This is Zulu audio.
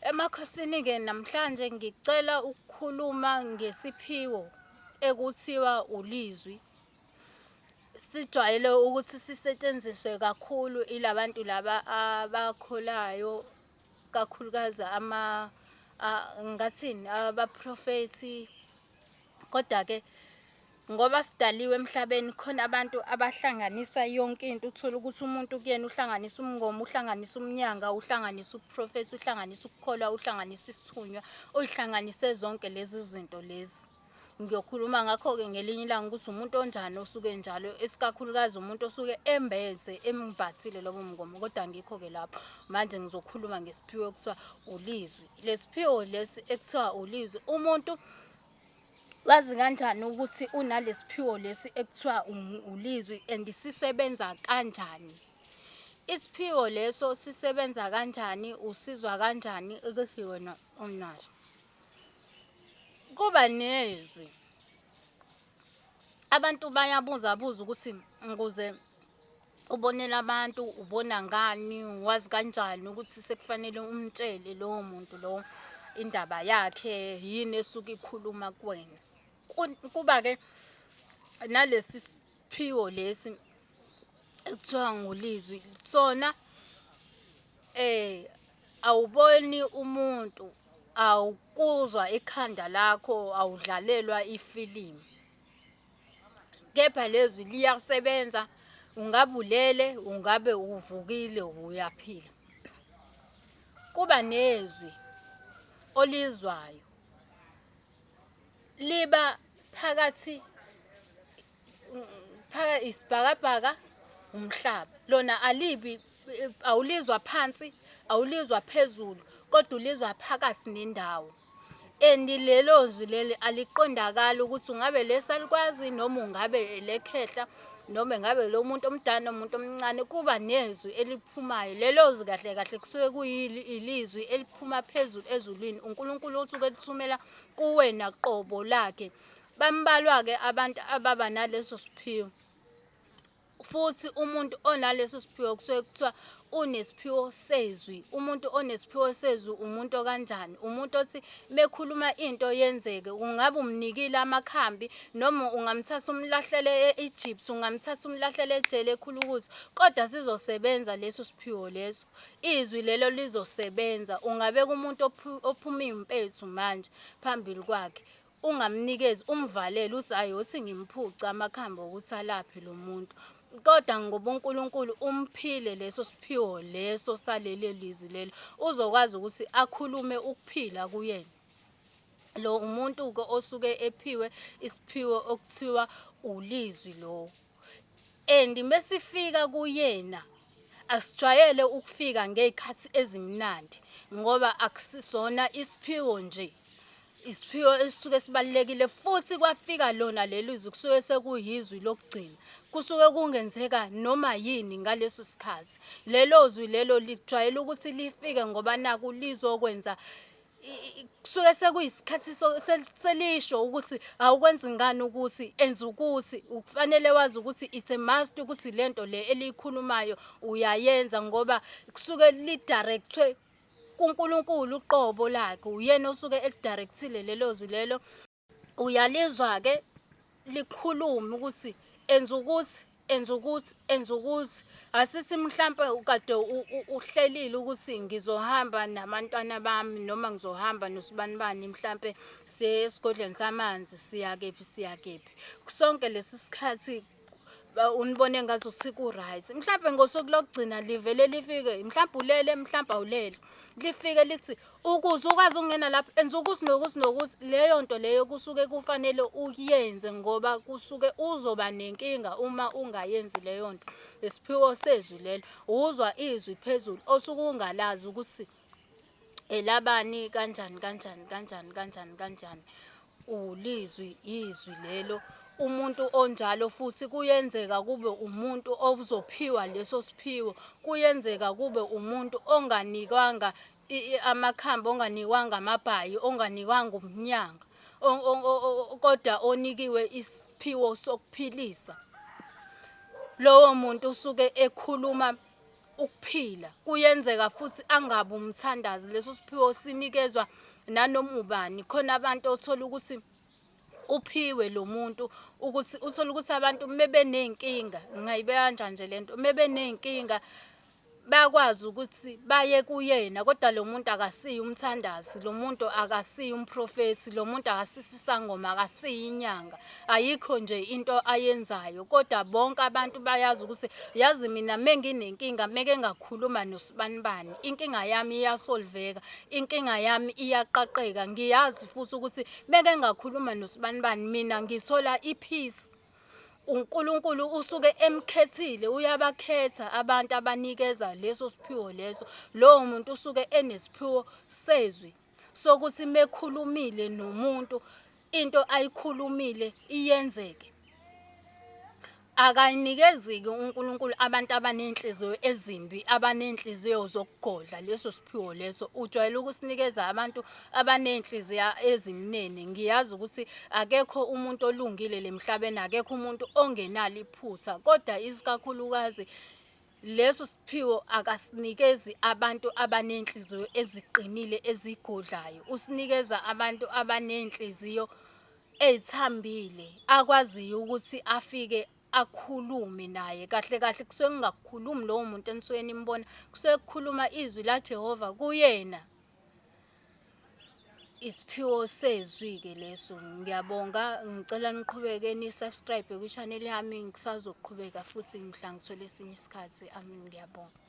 Emakhosini ke namhlanje ngicela ukukhuluma ngesiphiwo ekuthiwa ulizwi. Sijwayele ukuthi sisetshenziswe kakhulu ilabantu laba abakholayo, kakhulukazi ngathini abaprofethi. Kodwa ke ngoba sidaliwe emhlabeni khona abantu abahlanganisa yonke into, uthola ukuthi umuntu kuyena uhlanganisa umngoma, uhlanganisa umnyanga, uhlanganisa ubuprofethi, uhlanganisa ukukholwa, uhlanganisa isithunywa, uyihlanganise zonke lezi zinto lezi. Ngiyokhuluma ngakho-ke ngelinye ilanga ukuthi umuntu onjani osuke njalo, esikakhulukazi umuntu osuke embathile lobo mngoma. Kodwa ngikho-ke lapho manje ngizokhuluma ngesiphiwo ekuthiwa ulizwi. Lesiphiwo lesi ekuthiwa ulizwi, umuntu wazi kanjani ukuthi unalesiphiwo lesi ekuthiwa ulizwi and sisebenza kanjani? Isiphiwo leso sisebenza kanjani, usizwa kanjani ukuthi wena unaso? Kuba nezwi. Abantu bayabuza ukuthi ukuze ubonele abantu ubona ngani, wazi kanjani ukuthi sekufanele umtshele lowo muntu lo indaba yakhe yini esuke ikhuluma kuwena. Kuba ke nalesi siphiwo lesi ekuthiwa ngulizwi sona awuboni umuntu, awukuzwa ikhanda lakho, awudlalelwa ifilimu. Kepha lezwi liyasebenza, ungabe ulele, ungabe uvukile, uyaphila. Kuba nezwi olizwayo liba phakathi isibhakabhaka umhlaba. Lona alibi, awulizwa phansi, awulizwa phezulu, kodwa ulizwa phakathi nendawo. And lelo zwi leli aliqondakala ukuthi ungabe lesalikwazi noma ungabe elekhehla noma ngabe lo muntu omdala noma umuntu omncane. Kuba nezwi eliphumayo. Lelo zwi kahle kahle kusuke kuyilizwi eliphuma phezulu ezulwini. uNkulunkulu usuke elithumela kuwena qobo lakhe. Bambalwa-ke abantu ababa naleso siphiwo. Futhi umuntu onaleso siphiwo kusuke kuthiwa unesiphiwo sezwi. Umuntu onesiphiwo sezwi umuntu kanjani? Umuntu othi mekhuluma into yenzeke. Ungabe umnikile amakhambi noma ungamthatha umlahlele e-Egypt, ungamthatha umlahlele ejele ekhulu ukuthi kodwa sizosebenza leso siphiwo leso. Izwi lelo lizosebenza. Ungabeka umuntu ophuma impethu manje phambili kwakhe, ungamnikezi, umvalele uthi hayi uthi ngimphuca amakhambi ukuthi alaphe lo muntu. Kodwa ngoba uNkulunkulu umphile leso siphiwo leso saleli lizwi lelo, uzokwazi ukuthi akhulume ukuphila kuyena. Lo umuntu-ke osuke ephiwe isiphiwo okuthiwa ulizwi lo. And mesifika kuyena asijwayele ukufika ngezikhathi ezimnandi ngoba akusisona isiphiwo nje. Isiphiwo esisuke sibalekile futhi kwafika lona lelizwi kusuke sekuyizwi lokugcina. Kusuke kungenzeka noma yini ngaleso sikhathi. Lelo zwi lelo lijwayele ukuthi lifike ngoba naku lizokwenza, kusuke sekuyisikhathi selisho ukuthi awukwenzi ngani ukuthi enza ukuthi. Ukufanele wazi ukuthi it's a must ukuthi lento le elikhulumayo uyayenza ngoba kusuke lidirectwe kuNkulunkulu uqobo lakhe. Uyena osuke elidirectile lelo zwi lelo. Uyalizwa-ke likhuluma ukuthi enza ukuthi, enza ukuthi, enza ukuthi. Asithi mhlampe ukade uhlelile ukuthi ngizohamba nabantwana bami noma ngizohamba nosibanibani mhlampe siye esigodlweni samanzi siya kephi. Sonke lesi sikhathi unibone ngathi usuku right. Mhlampe ngosuku lokugcina livele lifike, mhlampe ulele, mhlampe awulele. Lifike lithi ukuze ukwazi ukungena lapho enza ukuthi nokuthi. Leyo nto leyo kusuke kufanele uyenze ngoba kusuke uzoba nenkinga uma ungayenzi leyo nto. Lesiphiwo sezwi lelo uzwa izwi phezulu osuke ungalazi ukuthi elabani kanjani. Ulizwi, izwi lelo. Umuntu onjalo futhi kuyenzeka kube umuntu ozophiwa leso siphiwo. Kuyenzeka kube umuntu onganikwanga amakhambi, onganikwanga amabhayi, onganikwanga umnyanga, kodwa onikiwe isiphiwo sokuphilisa. Lowo muntu usuke ekhuluma ukuphila. Kuyenzeka futhi angabe umthandazi, leso siphiwo sinikezwa nanoma ubani. Khona abantu othola ukuthi uphiwe lo muntu ukuthi uthola ukuthi abantu mebeney'nkinga, ngingayibeka kanjani nje lento, mebeney'nkinga bayakwazi ukuthi baye kuyena, kodwa lo muntu akasiye umthandazi, lo muntu akasiye umprofethi, lo muntu akasisi isangoma, akasiye inyanga. Ayikho nje into ayenzayo, kodwa bonke abantu bayazi ukuthi yazi mina menginenkinga meke ngakhuluma nosibanibani, inkinga yami iyasolveka, inkinga yami iyaqaqeka. Ngiyazi futhi ukuthi meke ngakhuluma nosibanibani mina ngithola ipeace. uNkulunkulu usuke emkhethile, uyabakhetha abantu abanikeza leso siphiwo leso. Lowo muntu usuke enesiphiwo sezwi sokuthi mekhulumile nomuntu into ayikhulumile iyenzeke. Akayinikezi-ke uNkulunkulu abantu abanenhliziyo ezimbi, abanenhliziyo zokugodla leso siphiwo leso. Ujwayele ukusinikeza abantu abanenhliziyo ezimnene. Ngiyazi ukuthi akekho umuntu olungile lemhlabeni, akekho umuntu ongenalo iphutha, kodwa isikakhulukazi leso siphiwo akasinikezi abantu abanenhliziyo eziqinile ezigodlayo. Usinikeza abantu abanenhliziyo ezithambile, akwaziyo ukuthi afike akhulume naye kahle kahle. Kusuke kungakhulumi lowo muntu enisuke nimbona, kusuke kukhuluma izwi laJehova kuyena. Isiphiwo sezwi-ke leso. Ngiyabonga, ngicela niqhubeke ni-subscribe kwi-channel yami, ngisazoqhubeka futhi mhla ngithola esinye isikhathi. Amen, ngiyabonga.